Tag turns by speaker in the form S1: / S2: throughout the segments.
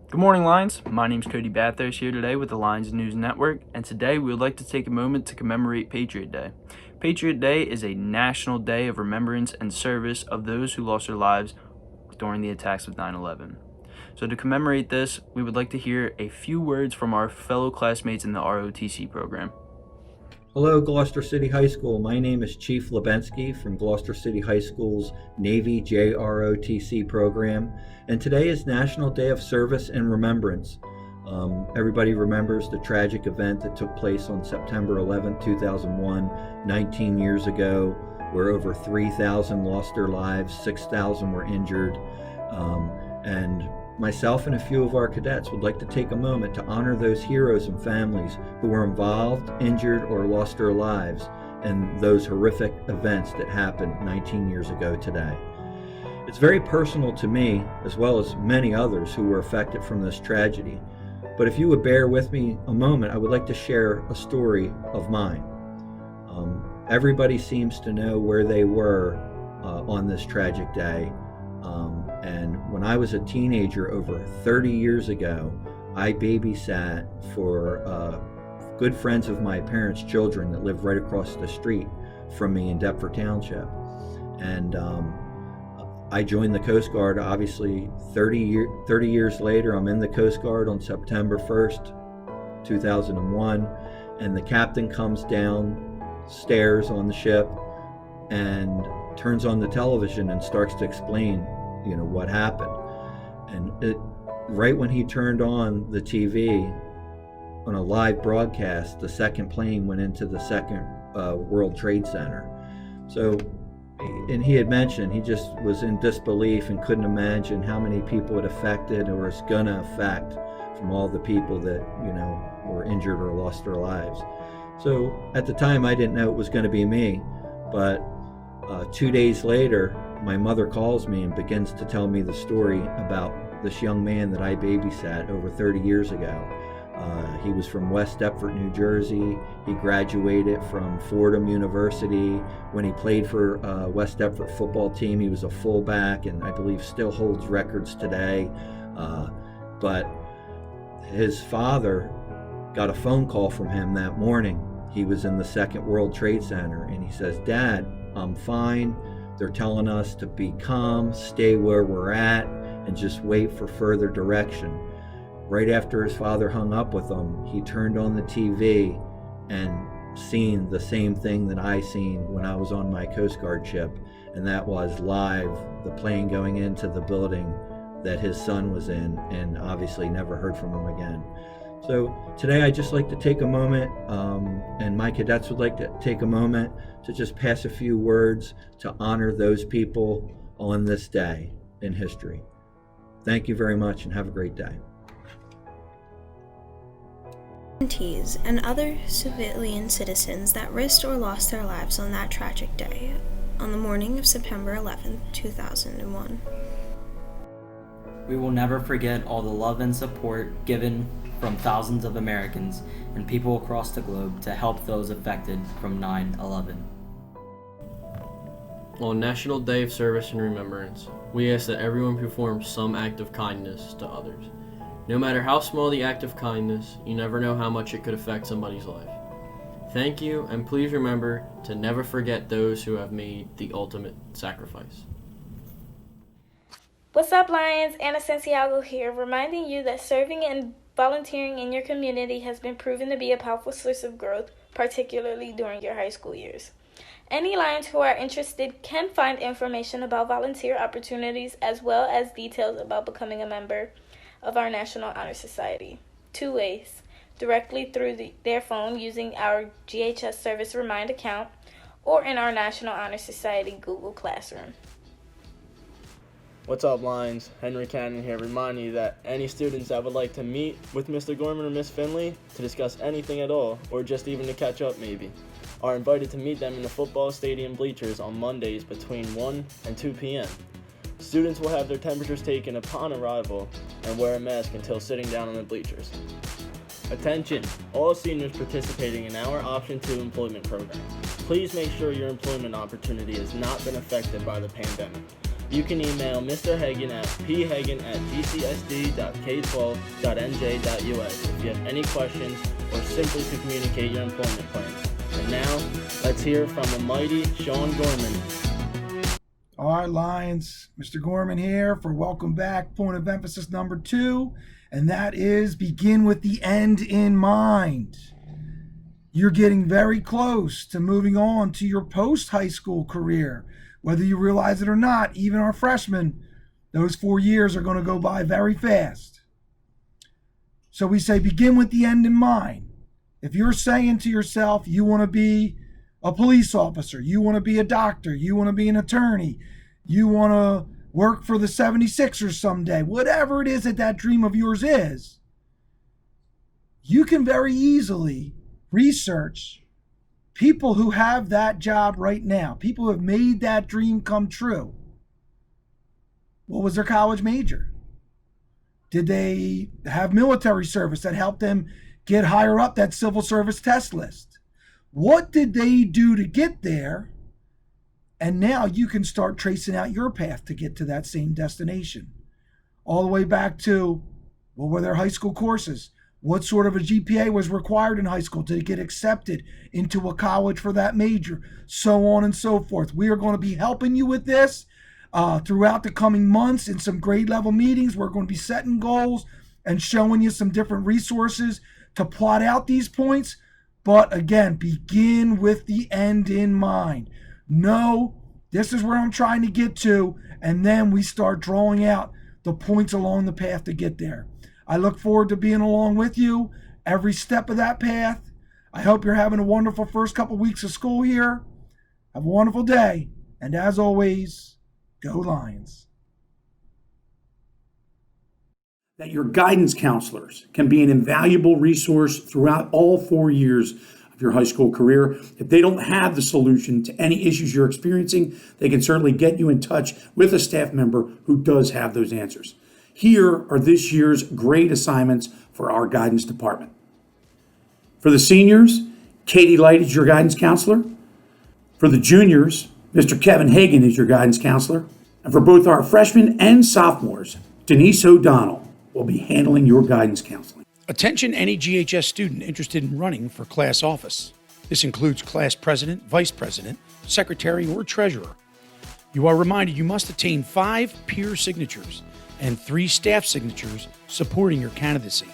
S1: Good morning, Lions. My name is Cody Bathurst here today with the Lions News Network, and today we would like to take a moment to commemorate Patriot Day. Patriot Day is a national day of remembrance and service of those who lost their lives during the attacks of 9/11. So to commemorate this, we would like to hear a few words from our fellow classmates in the ROTC program.
S2: Hello, Gloucester City High School. My name is Chief Lebensky from Gloucester City High School's Navy JROTC program, and today is National Day of Service and Remembrance. Everybody remembers the tragic event that took place on September 11, 2001, 19 years ago, where over 3,000 lost their lives, 6,000 were injured, and myself and a few of our cadets would like to take a moment to honor those heroes and families who were involved, injured, or lost their lives in those horrific events that happened 19 years ago today. It's very personal to me, as well as many others who were affected from this tragedy. But if you would bear with me a moment, I would like to share a story of mine. Everybody seems to know where they were on this tragic day. And when I was a teenager over 30 years ago, I babysat for good friends of my parents' children that lived right across the street from me in Deptford Township. And I joined the Coast Guard, obviously 30 years later. I'm in the Coast Guard on September 1st, 2001, and the captain comes downstairs on the ship and turns on the television and starts to explain what happened. And right when he turned on the TV on a live broadcast, the second plane went into the second World Trade Center. So, and he had mentioned he just was in disbelief and couldn't imagine how many people it affected or is gonna affect from all the people that were injured or lost their lives. So at the time I didn't know it was going to be me, but 2 days later my mother calls me and begins to tell me the story about this young man that I babysat over 30 years ago. He was from West Deptford, New Jersey. He graduated from Fordham University. When he played for West Deptford football team, he was a fullback and I believe still holds records today. But his father got a phone call from him that morning. He was in the Second World Trade Center and he says, "Dad, I'm fine. They're telling us to be calm, stay where we're at, and just wait for further direction." Right after his father hung up with him, he turned on the TV and seen the same thing that I seen when I was on my Coast Guard ship, and that was live, the plane going into the building that his son was in, and obviously never heard from him again. So today I'd just like to take a moment, and my cadets would like to take a moment to just pass a few words to honor those people on this day in history. Thank you very much and have a great day.
S3: And other civilian citizens that risked or lost their lives on that tragic day, on the morning of September 11, 2001.
S4: We will never forget all the love and support given from thousands of Americans and people across the globe to help those affected from 9/11.
S5: On National Day of Service and Remembrance, we ask that everyone perform some act of kindness to others. No matter how small the act of kindness, you never know how much it could affect somebody's life. Thank you, and please remember to never forget those who have made the ultimate sacrifice.
S6: What's up, Lions? Anna Santiago here, reminding you that serving and volunteering in your community has been proven to be a powerful source of growth, particularly during your high school years. Any Lions who are interested can find information about volunteer opportunities as well as details about becoming a member of our National Honor Society. 2 ways: directly through their phone using our GHS Service Remind account or in our National Honor Society Google Classroom.
S7: What's up, Lions? Henry Cannon here, reminding you that any students that would like to meet with Mr. Gorman or Miss Finley to discuss anything at all, or just even to catch up maybe, are invited to meet them in the football stadium bleachers on Mondays between 1 and 2 p.m. Students will have their temperatures taken upon arrival and wear a mask until sitting down on the bleachers. Attention, all seniors participating in our Option 2 employment program. Please make sure your employment opportunity has not been affected by the pandemic. you can email Mr. Hagan at phagan@gcsd.k12.nj.us if you have any questions or simply to communicate your employment plans. And now, let's hear from the mighty Sean Gorman.
S8: All right, Lions, Mr. Gorman here for welcome back, point of emphasis number 2, and that is begin with the end in mind. You're getting very close to moving on to your post-high school career. Whether you realize it or not, even our freshmen, those 4 years are going to go by very fast. So we say begin with the end in mind. If you're saying to yourself you want to be a police officer, you want to be a doctor, you want to be an attorney, you want to work for the 76ers someday, whatever it is that dream of yours is, you can very easily research people who have that job right now, people who have made that dream come true. What was their college major? Did they have military service that helped them get higher up that civil service test list? What did they do to get there? And now you can start tracing out your path to get to that same destination. All the way back to, what were their high school courses? What sort of a GPA was required in high school to get accepted into a college for that major? So on and so forth. We are going to be helping you with this throughout the coming months in some grade level meetings. We're going to be setting goals and showing you some different resources to plot out these points. But again, begin with the end in mind. No, this is where I'm trying to get to, and then we start drawing out the points along the path to get there. I look forward to being along with you every step of that path. I hope you're having a wonderful first couple weeks of school here. Have a wonderful day, and as always, go Lions.
S9: That your guidance counselors can be an invaluable resource throughout all 4 years of your high school career. If they don't have the solution to any issues you're experiencing, they can certainly get you in touch with a staff member who does have those answers. Here are this year's grade assignments for our guidance department. For the seniors, Katie Light is your guidance counselor. For the juniors, Mr. Kevin Hagan is your guidance counselor. And for both our freshmen and sophomores, Denise O'Donnell will be handling your guidance counseling.
S10: Attention any GHS student interested in running for class office. This includes class president, vice president, secretary, or treasurer. You are reminded you must attain 5 peer signatures and 3 staff signatures supporting your candidacy.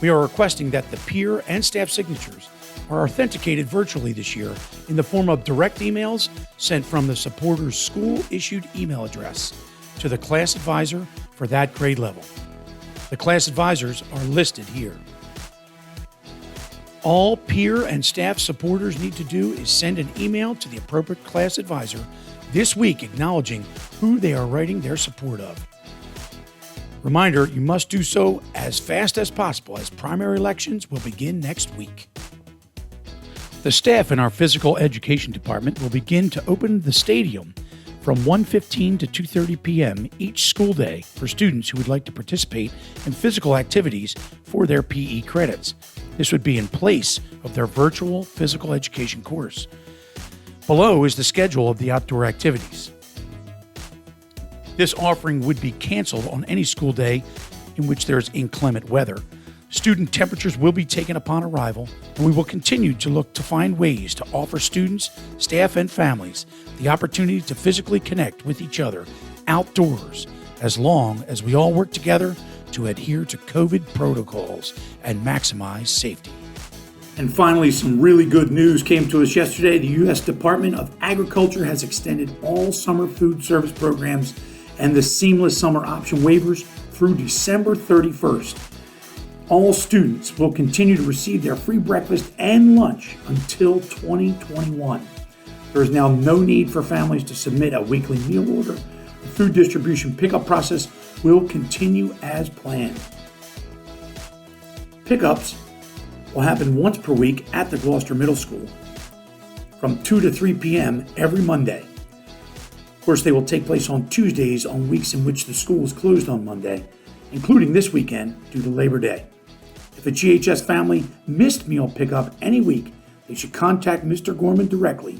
S10: We are requesting that the peer and staff signatures are authenticated virtually this year in the form of direct emails sent from the supporter's school-issued email address to the class advisor for that grade level. The class advisors are listed here. All peer and staff supporters need to do is send an email to the appropriate class advisor this week acknowledging who they are writing their support of. Reminder, you must do so as fast as possible as primary elections will begin next week. The staff in our physical education department will begin to open the stadium from 1:15 to 2:30 p.m. each school day for students who would like to participate in physical activities for their PE credits. This would be in place of their virtual physical education course. Below is the schedule of the outdoor activities. This offering would be canceled on any school day in which there is inclement weather. Student temperatures will be taken upon arrival, and we will continue to look to find ways to offer students, staff, and families the opportunity to physically connect with each other outdoors, as long as we all work together to adhere to COVID protocols and maximize safety.
S9: And finally, some really good news came to us yesterday. The U.S. Department of Agriculture has extended all summer food service programs and the seamless summer option waivers through December 31st. All students will continue to receive their free breakfast and lunch until 2021. There is now no need for families to submit a weekly meal order. The food distribution pickup process will continue as planned. Pickups will happen once per week at the Gloucester Middle School from 2 to 3 p.m. every Monday. Of course, they will take place on Tuesdays on weeks in which the school is closed on Monday, including this weekend due to Labor Day. If a GHS family missed meal pickup any week, they should contact Mr. Gorman directly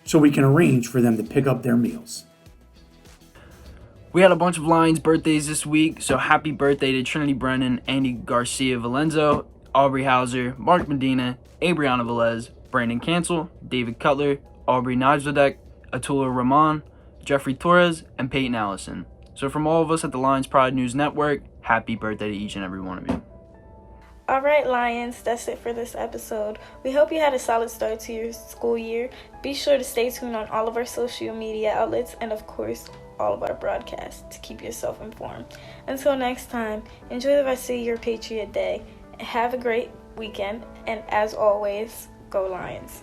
S9: so we can arrange for them to pick up their meals.
S1: We had a bunch of Lions birthdays this week, so happy birthday to Trinity Brennan, Andy Garcia Valenzo, Aubrey Hauser, Mark Medina, Abriana Velez, Brandon Cancel, David Cutler, Aubrey Najladek, Atula Rahman, Jeffrey Torres, and Peyton Allison. So from all of us at the Lions Pride News Network, happy birthday to each and every one of you.
S6: Alright, Lions, that's it for this episode. We hope you had a solid start to your school year. Be sure to stay tuned on all of our social media outlets and, of course, all of our broadcasts to keep yourself informed. Until next time, enjoy the rest of your Patriot Day. Have a great weekend, and as always, go Lions.